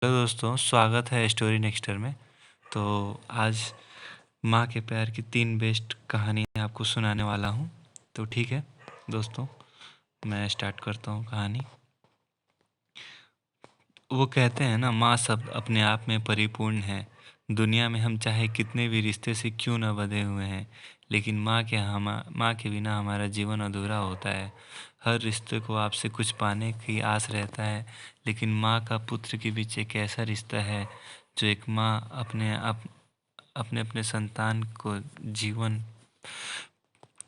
Hello दोस्तों, स्वागत है स्टोरी नेक्स्टर में। तो आज माँ के प्यार की 3 बेस्ट कहानी आपको सुनाने वाला हूँ। तो ठीक है दोस्तों, मैं स्टार्ट करता हूँ कहानी। वो कहते हैं ना, माँ सब अपने आप में परिपूर्ण है। दुनिया में हम चाहे कितने भी रिश्ते से क्यों न बंधे हुए हैं, लेकिन माँ के बिना हमारा जीवन अधूरा होता है। हर रिश्ते को आपसे कुछ पाने की आस रहता है, लेकिन माँ का पुत्र के बीच एक ऐसा रिश्ता है जो एक माँ अपने अपने संतान को जीवन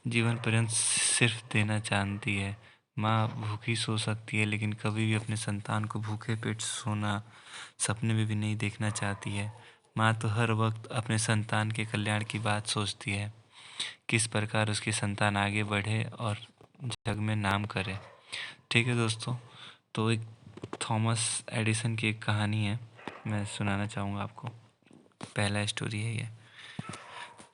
जीवन पर्यंत सिर्फ देना जानती है। माँ भूखी सो सकती है, लेकिन कभी भी अपने संतान को भूखे पेट सोना सपने में भी नहीं देखना चाहती है। माँ तो हर वक्त अपने संतान के कल्याण की बात सोचती है, किस प्रकार उसकी संतान आगे बढ़े और जग में नाम करे। ठीक है दोस्तों, तो एक थॉमस एडिसन की एक कहानी है, मैं सुनाना चाहूँगा आपको। पहला स्टोरी है ये।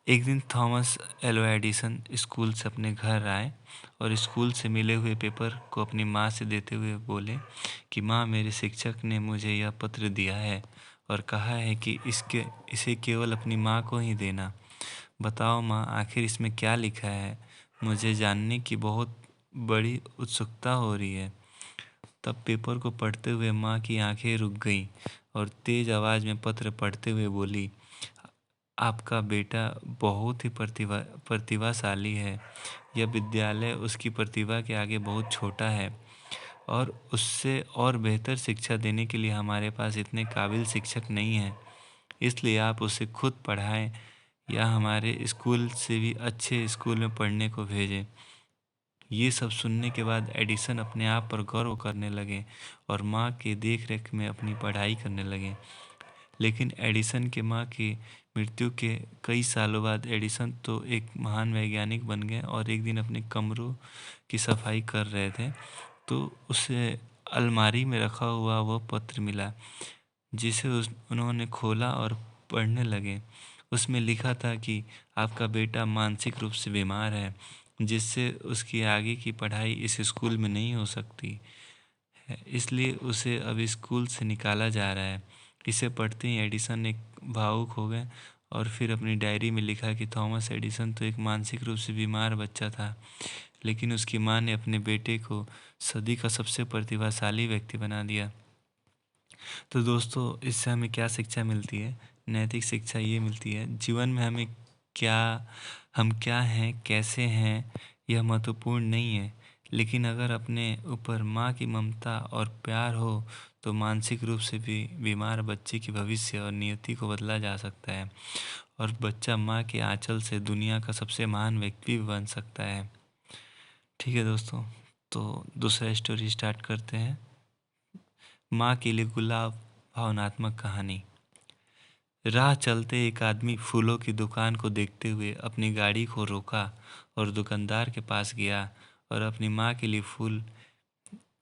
एक दिन थॉमस एल्वा एडिसन स्कूल से अपने घर आए और स्कूल से मिले हुए पेपर को अपनी माँ से देते हुए बोले कि माँ, मेरे शिक्षक ने मुझे यह पत्र दिया है और कहा है कि इसे केवल अपनी माँ को ही देना। बताओ माँ, आखिर इसमें क्या लिखा है? मुझे जानने की बहुत बड़ी उत्सुकता हो रही है। तब पेपर को पढ़ते हुए माँ की आंखें रुक गईं और तेज आवाज़ में पत्र पढ़ते हुए बोली, आपका बेटा बहुत ही प्रतिभाशाली है। यह विद्यालय उसकी प्रतिभा के आगे बहुत छोटा है और उससे और बेहतर शिक्षा देने के लिए हमारे पास इतने काबिल शिक्षक नहीं हैं। इसलिए आप उसे खुद पढ़ाएं या हमारे स्कूल से भी अच्छे स्कूल में पढ़ने को भेजें। ये सब सुनने के बाद एडिसन अपने आप पर गौरव करने लगे और माँ के देख रेख में अपनी पढ़ाई करने लगे। लेकिन एडिसन के माँ की मृत्यु के कई सालों बाद एडिसन तो एक महान वैज्ञानिक बन गए और एक दिन अपने कमरों की सफाई कर रहे थे, तो उसे अलमारी में रखा हुआ वह पत्र मिला, जिसे उन्होंने खोला और पढ़ने लगे। उसमें लिखा था कि आपका बेटा मानसिक रूप से बीमार है, जिससे उसकी आगे की पढ़ाई इस स्कूल में नहीं हो सकती है, इसलिए उसे अब स्कूल से निकाला जा रहा है। इसे पढ़ते ही एडिसन एक भावुक हो गए और फिर अपनी डायरी में लिखा कि थॉमस एडिसन तो एक मानसिक रूप से बीमार बच्चा था, लेकिन उसकी माँ ने अपने बेटे को सदी का सबसे प्रतिभाशाली व्यक्ति बना दिया। तो दोस्तों, इससे हमें क्या शिक्षा मिलती है? नैतिक शिक्षा ये मिलती है, जीवन में क्या हम क्या हैं, कैसे हैं, यह महत्वपूर्ण नहीं है, लेकिन अगर अपने ऊपर माँ की ममता और प्यार हो तो मानसिक रूप से भी बीमार बच्चे की भविष्य और नियति को बदला जा सकता है और बच्चा माँ के आंचल से दुनिया का सबसे महान व्यक्ति भी बन सकता है। ठीक है दोस्तों, तो दूसरा स्टोरी स्टार्ट करते हैं। माँ के लिए गुलाब, भावनात्मक कहानी। राह चलते एक आदमी फूलों की दुकान को देखते हुए अपनी गाड़ी को रोका और दुकानदार के पास गया और अपनी माँ के लिए फूल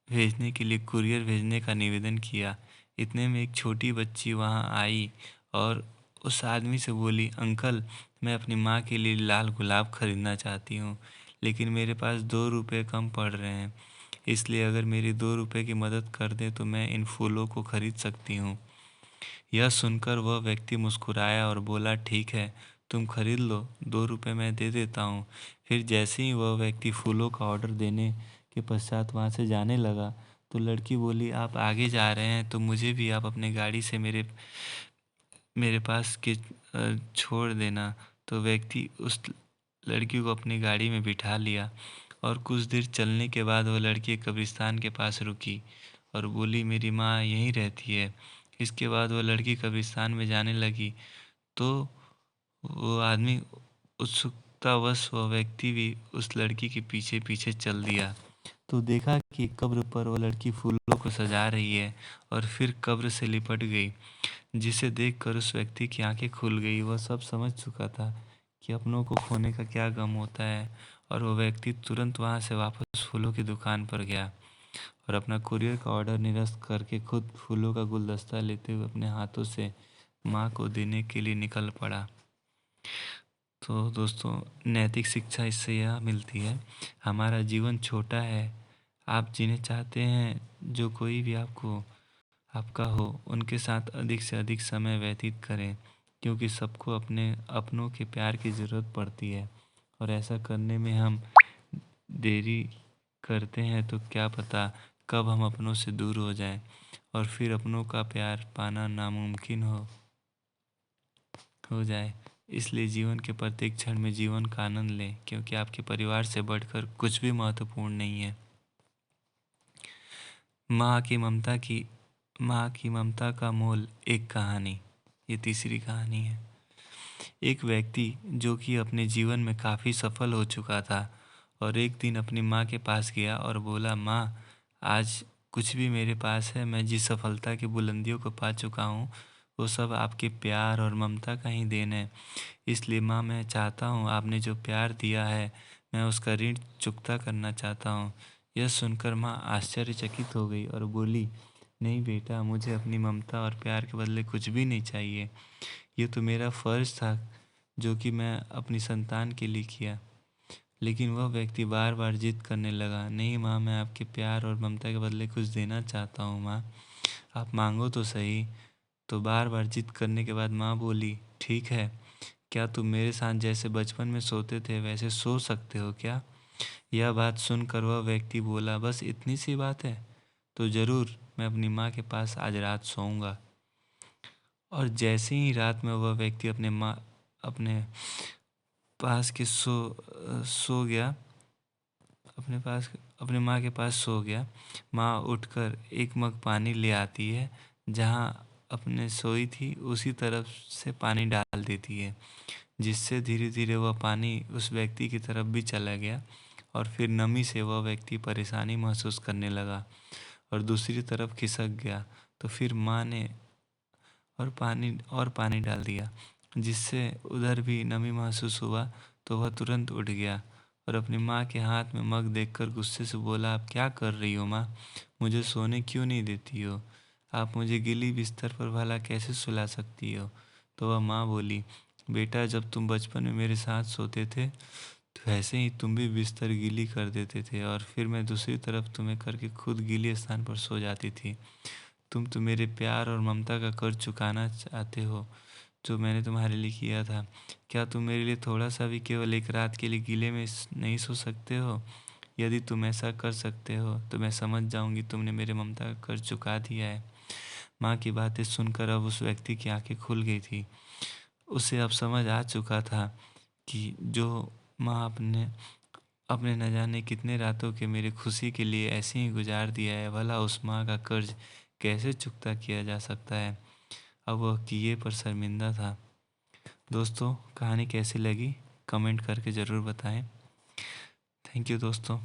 भेजने के लिए कुरियर भेजने का निवेदन किया। इतने में एक छोटी बच्ची वहाँ आई और उस आदमी से बोली, अंकल, मैं अपनी माँ के लिए लाल गुलाब खरीदना चाहती हूँ, लेकिन मेरे पास 2 रुपये कम पड़ रहे हैं, इसलिए अगर मेरी 2 रुपये की मदद कर दें तो मैं इन फूलों को खरीद सकती हूँ। यह सुनकर वह व्यक्ति मुस्कुराया और बोला, ठीक है, तुम खरीद लो, 2 रुपये मैं दे देता हूँ। फिर जैसे ही वह व्यक्ति फूलों का ऑर्डर देने के पश्चात वहाँ से जाने लगा, तो लड़की बोली, आप आगे जा रहे हैं तो मुझे भी आप अपने गाड़ी से मेरे मेरे पास छोड़ देना। तो व्यक्ति उस लड़की को अपनी गाड़ी में बिठा लिया और कुछ देर चलने के बाद वह लड़की एक कब्रिस्तान के पास रुकी और बोली, मेरी माँ यहीं रहती है। इसके बाद वह लड़की कब्रिस्तान में जाने लगी, तो वो आदमी उत्सुकतावश वह व्यक्ति भी उस लड़की के पीछे पीछे चल दिया। तो देखा कि कब्र पर वह लड़की फूलों को सजा रही है और फिर कब्र से लिपट गई, जिसे देखकर उस व्यक्ति की आंखें खुल गई। वह सब समझ चुका था कि अपनों को खोने का क्या गम होता है और वह व्यक्ति तुरंत वहां से वापस फूलों की दुकान पर गया और अपना कुरियर का ऑर्डर निरस्त करके खुद फूलों का गुलदस्ता लेते हुए अपने हाथों से माँ को देने के लिए निकल पड़ा। तो दोस्तों, नैतिक शिक्षा इससे यह मिलती है, हमारा जीवन छोटा है, आप जिन्हें चाहते हैं, जो कोई भी आपको आपका हो, उनके साथ अधिक से अधिक समय व्यतीत करें, क्योंकि सबको अपने अपनों के प्यार की ज़रूरत पड़ती है। और ऐसा करने में हम देरी करते हैं तो क्या पता कब हम अपनों से दूर हो जाएं और फिर अपनों का प्यार पाना नामुमकिन हो जाए। इसलिए जीवन के प्रत्येक क्षण में जीवन का आनंद लें, क्योंकि आपके परिवार से बढ़कर कुछ भी महत्वपूर्ण नहीं है। माँ की ममता की माँ की ममता का मोल एक कहानी। ये तीसरी कहानी है। एक व्यक्ति जो कि अपने जीवन में काफ़ी सफल हो चुका था और एक दिन अपनी माँ के पास गया और बोला, माँ, आज कुछ भी मेरे पास है, मैं जिस सफलता की बुलंदियों को पा चुका हूँ वो सब आपके प्यार और ममता का ही देन है। इसलिए माँ, मैं चाहता हूँ आपने जो प्यार दिया है मैं उसका ऋण चुकता करना चाहता हूँ। यह सुनकर माँ आश्चर्यचकित हो गई और बोली, नहीं बेटा, मुझे अपनी ममता और प्यार के बदले कुछ भी नहीं चाहिए। ये तो मेरा फ़र्ज़ था जो कि मैं अपनी संतान के लिए किया। लेकिन वह व्यक्ति बार बार जिद करने लगा, नहीं माँ, मैं आपके प्यार और ममता के बदले कुछ देना चाहता हूँ माँ, आप मांगो तो सही। तो बार बार जिद करने के बाद माँ बोली, ठीक है, क्या तुम मेरे साथ जैसे बचपन में सोते थे वैसे सो सकते हो क्या? यह बात सुनकर वह व्यक्ति बोला, बस इतनी सी बात है, तो ज़रूर मैं अपनी माँ के पास आज रात सोऊंगा। और जैसे ही रात में वह व्यक्ति अपने पास के सो गया अपने पास अपने माँ के पास सो गया, माँ उठकर एक मग पानी ले आती है, जहाँ अपने सोई थी उसी तरफ से पानी डाल देती है, जिससे धीरे धीरे वह पानी उस व्यक्ति की तरफ भी चला गया और फिर नमी से वह व्यक्ति परेशानी महसूस करने लगा और दूसरी तरफ खिसक गया। तो फिर माँ ने और पानी डाल दिया, जिससे उधर भी नमी महसूस हुआ। तो वह तुरंत उठ गया और अपनी माँ के हाथ में मग देखकर गुस्से से बोला, आप क्या कर रही हो माँ? मुझे सोने क्यों नहीं देती हो? आप मुझे गीली बिस्तर पर भला कैसे सुला सकती हो? तो वह माँ बोली, बेटा, जब तुम बचपन में मेरे साथ सोते थे तो ऐसे ही तुम भी बिस्तर गीली कर देते थे और फिर मैं दूसरी तरफ तुम्हें करके खुद गीले स्थान पर सो जाती थी। तुम तो मेरे प्यार और ममता का कर्ज चुकाना चाहते हो जो मैंने तुम्हारे लिए किया था। क्या तुम मेरे लिए थोड़ा सा भी, केवल एक रात के लिए गीले में नहीं सो सकते हो? यदि तुम ऐसा कर सकते हो तो मैं समझ जाऊंगी तुमने मेरे ममता का कर्ज चुका दिया है। माँ की बातें सुनकर अब उस व्यक्ति की आंखें खुल गई थी। उसे अब समझ आ चुका था कि जो माँ अपने अपने न जाने कितने रातों के मेरे खुशी के लिए ऐसे ही गुजार दिया है, भला उस माँ का कर्ज कैसे चुकता किया जा सकता है। अब वह किए पर शर्मिंदा था। दोस्तों, कहानी कैसी लगी कमेंट करके ज़रूर बताएं। थैंक यू दोस्तों।